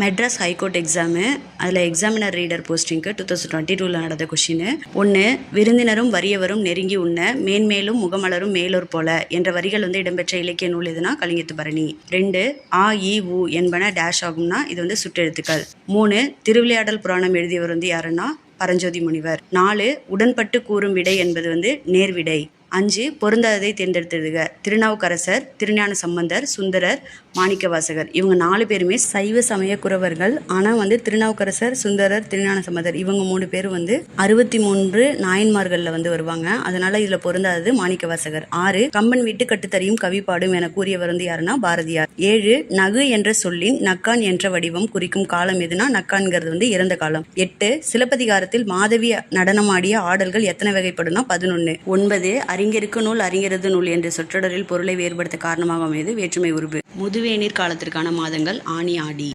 Madras high court exam அதில் examiner reader போஸ்டிங்க்கு 2022 நடந்த question. 1. விருந்தினரும் வறியவரும் நெருங்கி உண்ண மேன்மேலும் முகமலரும் மேலோர் போல என்ற வரிகள் இடம்பெற்ற இலக்கிய நூல் எதுனா கலிங்கத்து பரணி. 2. ஆ இ உ என்பன டேஷ் ஆகும்னா இது சுட்டெழுத்துக்கள். 3. திருவிளையாடல் புராணம் எழுதியவர் யாருன்னா பரஞ்சோதி முனிவர். 4. உடன்பட்டு கூறும் விடை என்பது நேர்விடை. 5. பொருந்தாததை தேர்ந்தெடுத்தெழுதுக. திருநாவுக்கரசர், திருஞான சம்பந்தர், சுந்தரர், மாணிக்கவாசகர் இவங்க 4 பேருமே சைவ சமய குறவர்கள். ஆனால் திருநாவுக்கரசர், சுந்தரர், திருஞான சம்பந்தர் இவங்க 3 பேர் 63 நாயன்மார்களில் வருவாங்க. அதனால இதில் பொருந்தாதது மாணிக்கவாசகர். 6. கம்பன் வீட்டு கட்டுத்தறியும் கவி பாடும் என கூறியவர் யாருன்னா பாரதியார். 7. நகு என்ற சொல்லின் நக்கான் என்ற வடிவம் குறிக்கும் காலம் எதுனா நக்கான்கிறது இறந்த காலம். 8. சிலப்பதிகாரத்தில் மாதவி நடனமாடிய ஆடல்கள் எத்தனை வகைப்படும்னா 11. 9. அறிஞருக்கு நூல் அறிஞரது நூல் என்ற சொற்றொடரில் பொருளை வேறுபடுத்த காரணமாக அமைவது வேற்றுமை உருபு. முதுவேநீர் காலத்திற்கான மாதங்கள் ஆனி ஆடி.